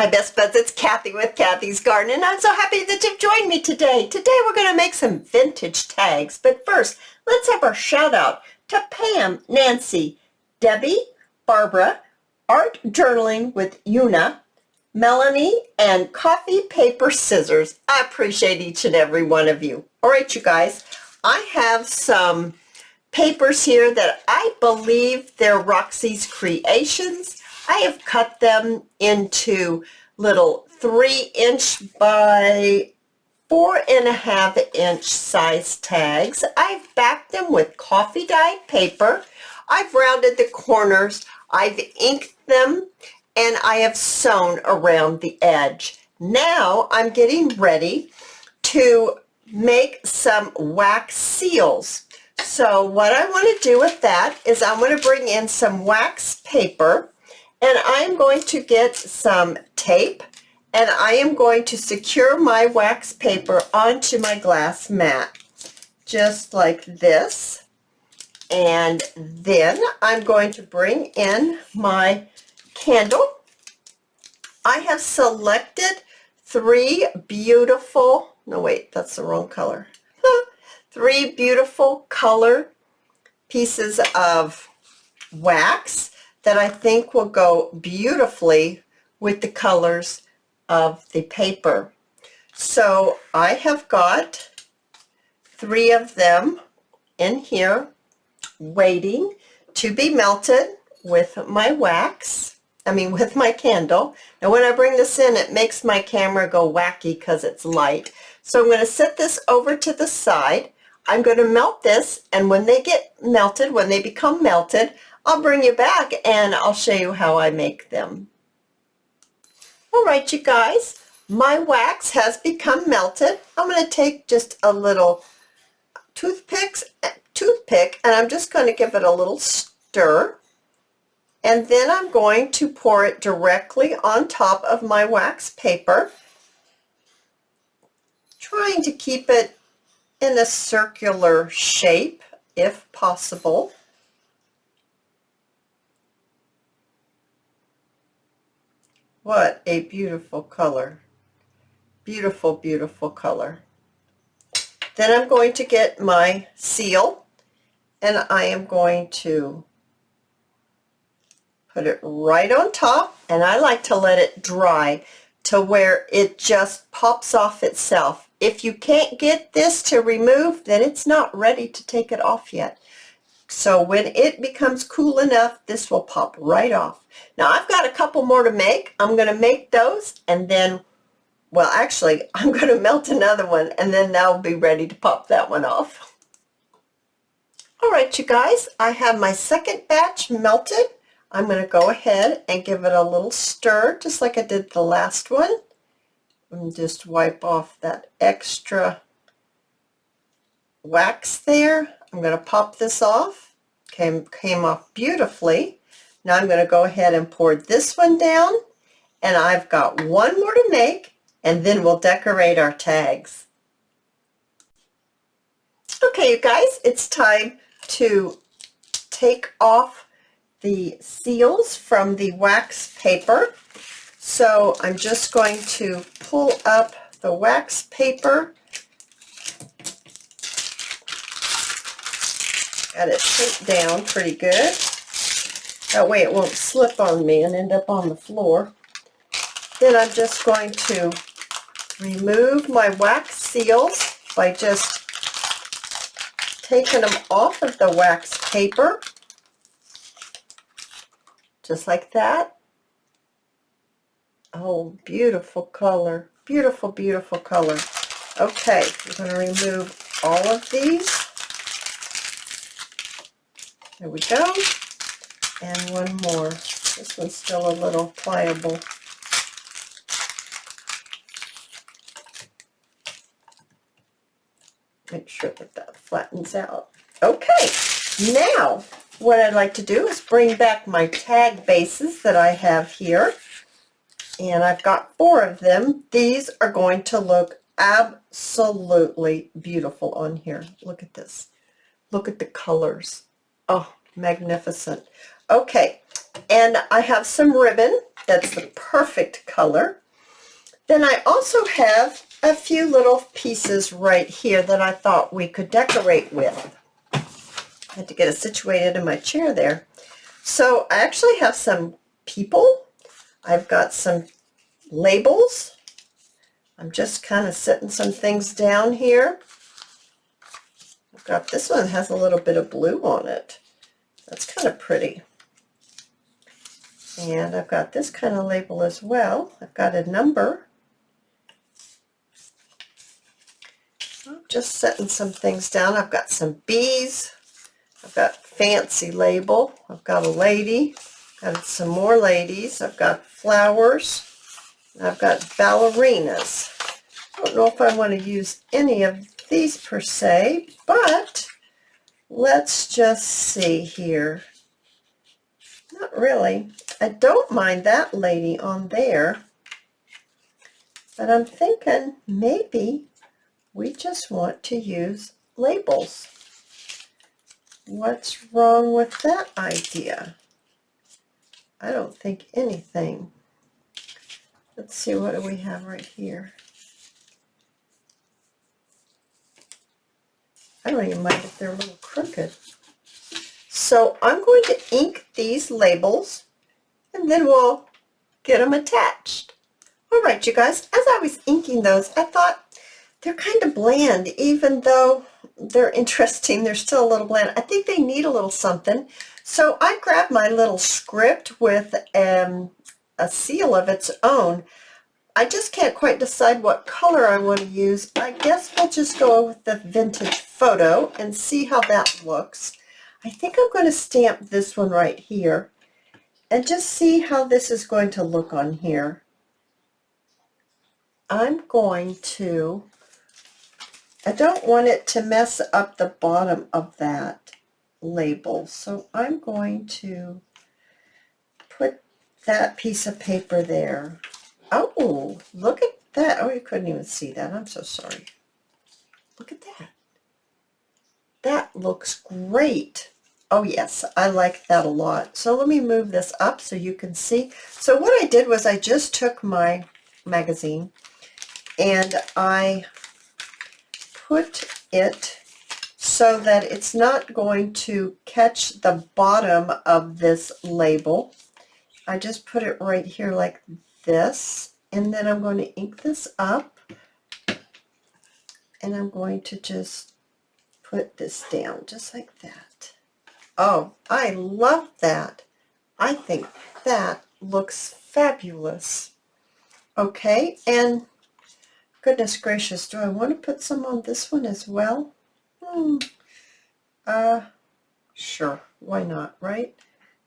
Hi Best Buds, it's Kathy with Kathy's Garden, and I'm so happy that you've joined me today. Today we're going to make some vintage tags, but first let's have our shout out to Pam, Nancy, Debbie, Barbara, Art Journaling with Una, Melanie, and Coffee Paper Scissors. I appreciate each and every one of you. All right, you guys, I have some papers here that I believe they're Roxy's creations. I have cut them into little 3" by 4.5" size tags. I've backed them with coffee dyed paper. I've rounded the corners. I've inked them, and I have sewn around the edge. Now I'm getting ready to make some wax seals. So what I want to do with that is I'm going to bring in some wax paper, and I'm going to get some tape, and I am going to secure my wax paper onto my glass mat, just like this. And then I'm going to bring in my candle. I have selected 3 beautiful, no wait, that's the wrong color. 3 beautiful color pieces of wax that I think will go beautifully with the colors of the paper. So I have got 3 of them in here waiting to be melted with my wax. With my candle. Now when I bring this in, it makes my camera go wacky because it's light. So I'm going to set this over to the side. I'm going to melt this, and when they get melted, when they become melted, I'll bring you back and I'll show you how I make them. All right, you guys, my wax has become melted. I'm going to take just a little toothpick, and I'm just going to give it a little stir. And then I'm going to pour it directly on top of my wax paper, trying to keep it in a circular shape if possible. What a beautiful color. Beautiful, beautiful color. Then I'm going to get my seal, and I am going to put it right on top, and I like to let it dry to where it just pops off itself. If you can't get this to remove, then it's not ready to take it off yet. So when it becomes cool enough, this will pop right off. Now I've got a couple more to make. I'm going to make those, and then, well, actually, I'm going to melt another one, and then that'll be ready to pop that one off. All right, you guys, I have my second batch melted. I'm going to go ahead and give it a little stir, just like I did the last one. And just wipe off that extra wax there. I'm going to pop this off. Came off beautifully. Now I'm going to go ahead and pour this one down. And I've got one more to make, and then we'll decorate our tags. Okay, you guys, it's time to take off the seals from the wax paper. So I'm just going to pull up the wax paper. Got it taped down pretty good. That way it won't slip on me and end up on the floor. Then I'm just going to remove my wax seals by just taking them off of the wax paper. Just like that. Oh, beautiful color. Beautiful, beautiful color. Okay, we're going to remove all of these. There we go. And one more. This one's still a little pliable. Make sure that that flattens out. Okay, now what I'd like to do is bring back my tag bases that I have here. And I've got 4 of them. These are going to look absolutely beautiful on here. Look at this. Look at the colors. Oh, magnificent. Okay, And I have some ribbon. That's the perfect color. Then I also have a few little pieces right here that I thought we could decorate with. I had to get it situated in my chair there. So I actually have some people. I've got some labels. I'm just kind of setting some things down here. I've got this one that has a little bit of blue on it. That's kind of pretty. And I've got this kind of label as well. I've got a number. I'm just setting some things down. I've got some bees. I've got fancy label. I've got a lady. Got some more ladies. I've got flowers. I've got ballerinas. I don't know if I want to use any of these per se, but let's just see here. Not really. I don't mind that lady on there, but I'm thinking maybe we just want to use labels. What's wrong with that idea? I don't think anything. Let's see, what do we have right here? I don't even mind if they're a little crooked. So I'm going to ink these labels and then we'll get them attached. All right, you guys, as I was inking those, I thought they're kind of bland. Even though they're interesting, they're still a little bland. I think they need a little something. So I grabbed my little script with a seal of its own. I just can't quite decide what color I want to use. I guess we'll just go with the vintage photo and see how that looks. I think I'm going to stamp this one right here and just see how this is going to look on here. I'm going to, I don't want it to mess up the bottom of that label, so I'm going to put that piece of paper there. Oh, look at that. Oh, you couldn't even see that. I'm so sorry. Look at that. That looks great. Oh yes, I like that a lot. So let me move this up so you can see. So what I did was I just took my magazine and I put it so that it's not going to catch the bottom of this label. I just put it right here like this, and then I'm going to ink this up, and I'm going to just put this down just like that. Oh, I love that. I think that looks fabulous. Okay, and goodness gracious, do I want to put some on this one as well? Sure, why not, right?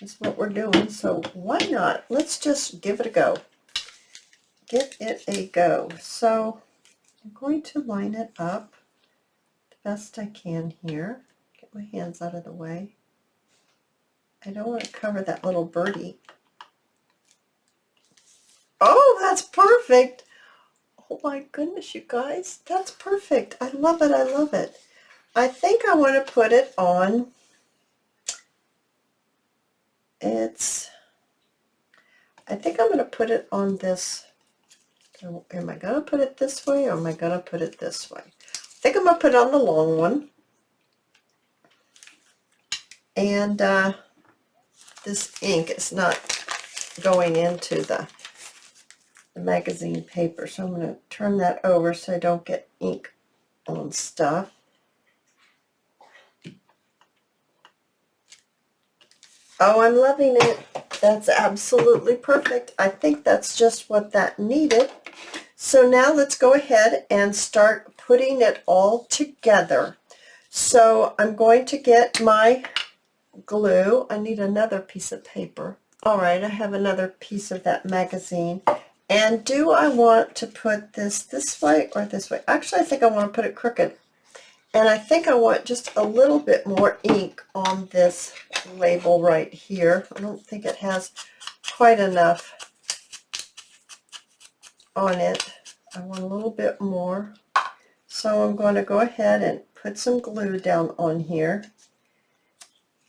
That's what we're doing, so why not? Let's just give it a go. Give it a go. So I'm going to line it up the best I can here. Get my hands out of the way. I don't want to cover that little birdie. Oh, that's perfect. Oh my goodness, you guys, that's perfect. I love it. I love it. I think I want to put it on. I think I'm going to put it on this. Am I going to put it this way or am I going to put it this way? I think I'm going to put it on the long one. And this ink is not going into the magazine paper, so I'm going to turn that over so I don't get ink on stuff. Oh, I'm loving it. That's absolutely perfect. I think that's just what that needed. So now let's go ahead and start putting it all together. So I'm going to get my glue. I need another piece of paper. All right, I have another piece of that magazine. And do I want to put this way or this way? Actually, I think I want to put it crooked. And I think I want just a little bit more ink on this label right here. I don't think it has quite enough on it. I want a little bit more. So I'm going to go ahead and put some glue down on here.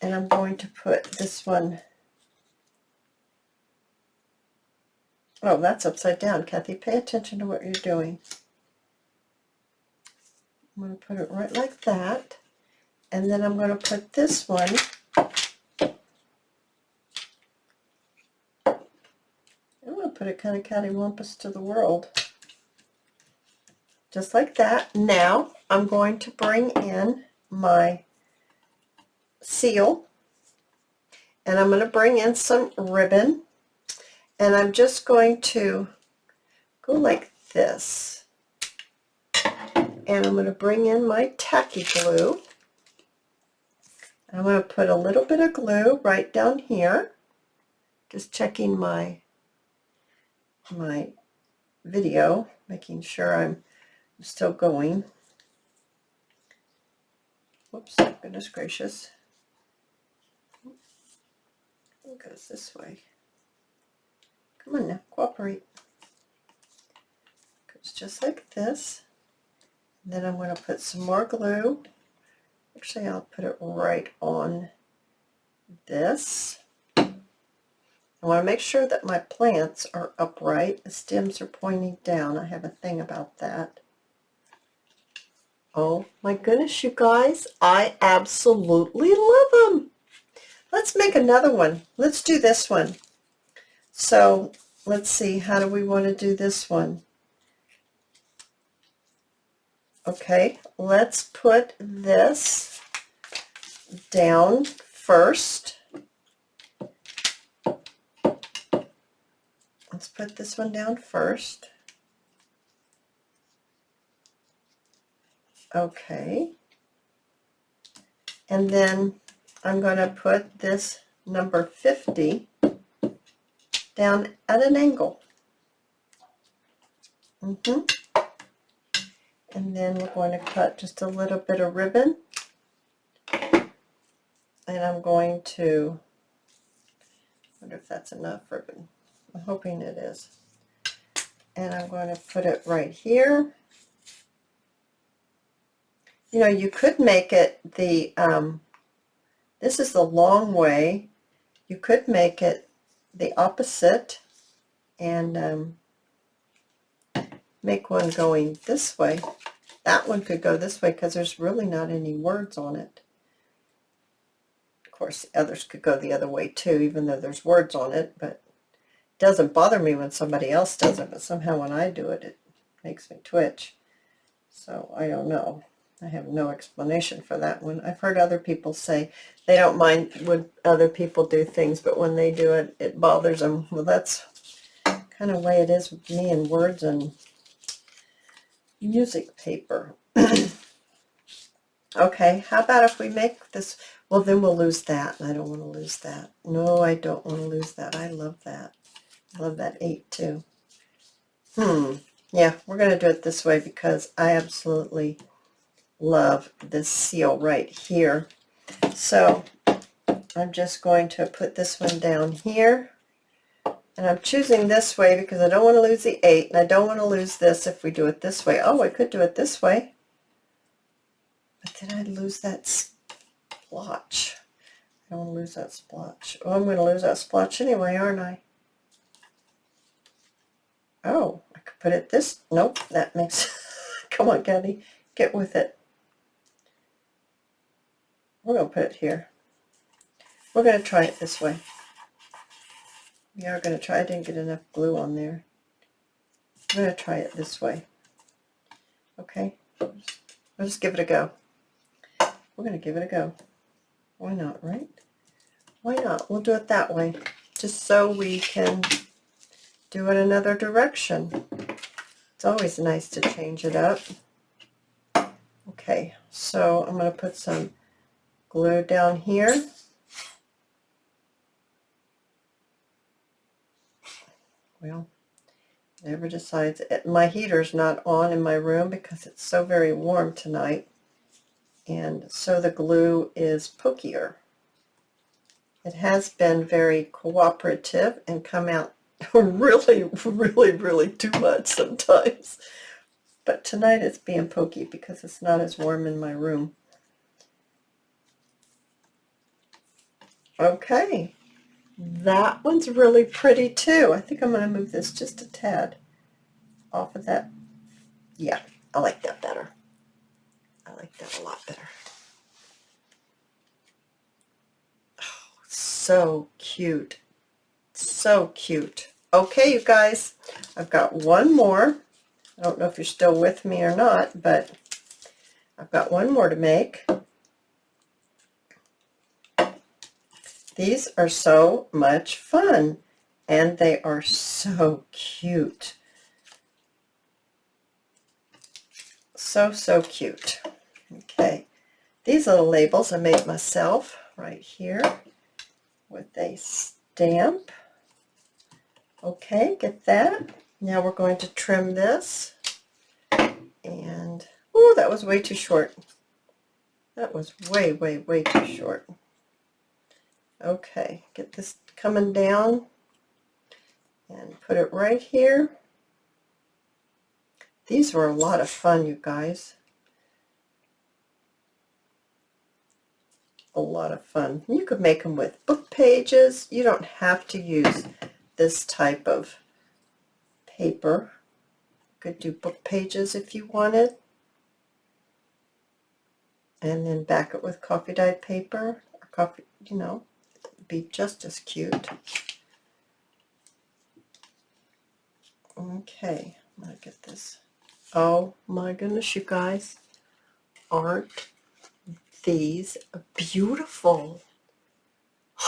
And I'm going to put this one Oh, that's upside down, Kathy. Pay attention to what you're doing. I'm going to put it right like that. And then I'm going to put this one I'm going to put it kind of cattywampus to the world. Just like that. Now I'm going to bring in my seal. And I'm going to bring in some ribbon. And I'm just going to go like this. And I'm going to bring in my tacky glue. I'm going to put a little bit of glue right down here. Just checking my video, making sure I'm still going. Whoops, goodness gracious. It goes this way. Come on now, cooperate. Goes just like this. And then I'm going to put some more glue. Actually, I'll put it right on this. I want to make sure that my plants are upright. The stems are pointing down. I have a thing about that. Oh my goodness, you guys. I absolutely love them. Let's make another one. Let's do this one. So let's see, how do we want to do this one? Okay, let's put this down first. Let's put this one down first. Okay. And then I'm going to put this number 50 down at an angle. And then we're going to cut just a little bit of ribbon. And I'm going to, wonder if that's enough ribbon. I'm hoping it is. And I'm going to put it right here. You know, you could make it the, this is the long way. You could make it the opposite and make one going this way. That one could go this way because there's really not any words on it. Of course, the others could go the other way too, even though there's words on it, but it doesn't bother me when somebody else does it, but somehow when I do it, it makes me twitch. So I don't know. I have no explanation for that one. I've heard other people say they don't mind when other people do things, but when they do it, it bothers them. Well, that's kind of the way it is with me and words and music paper. Okay, how about if we make this, well then we'll lose that, and I don't want to lose that. No, I don't want to lose that. I love that. I love that 8 too. Yeah, we're going to do it this way because I absolutely love this seal right here. So I'm just going to put this one down here. And I'm choosing this way because I don't want to lose the 8, and I don't want to lose this if we do it this way. Oh, I could do it this way. But then I'd lose that splotch. I don't want to lose that splotch. Oh, I'm going to lose that splotch anyway, aren't I? Oh, I could put it this. Nope, that makes... Come on, Cathy, get with it. We're going to put it here. We're going to try it this way. We are going to try. I didn't get enough glue on there. I'm going to try it this way. Okay, we'll just give it a go. We're going to give it a go. Why not, right? Why not? We'll do it that way, just so we can do it another direction. It's always nice to change it up. Okay, so I'm going to put some glue down here. Well, never decides. My heater's not on in my room because it's so very warm tonight, and so the glue is pokier. It has been very cooperative and come out really, really, really too much sometimes. But tonight it's being pokey because it's not as warm in my room. Okay, That one's really pretty too. I think I'm going to move this just a tad off of that. Yeah, I like that better. I like that a lot better. Oh, so cute. So cute. Okay, you guys, I've got one more. I don't know if you're still with me or not, but I've got one more to make. These are so much fun, and they are so cute. So, so cute. Okay, these little labels I made myself right here with a stamp. Okay, get that. Now we're going to trim this. And, oh, that was way too short. That was way, way, way too short. Okay, get this coming down and put it right here. These were a lot of fun, you guys. A lot of fun. You could make them with book pages. You don't have to use this type of paper. You could do book pages if you wanted. And then back it with coffee dyed paper, or coffee, you know, it'd be just as cute. Okay, I'm going to get this. Oh my goodness, you guys. Aren't these beautiful?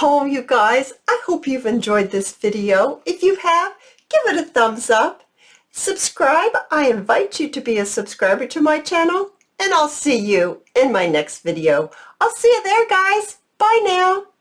Oh, you guys, I hope you've enjoyed this video. If you have, give it a thumbs up. Subscribe. I invite you to be a subscriber to my channel, and I'll see you in my next video. I'll see you there, guys. Bye now.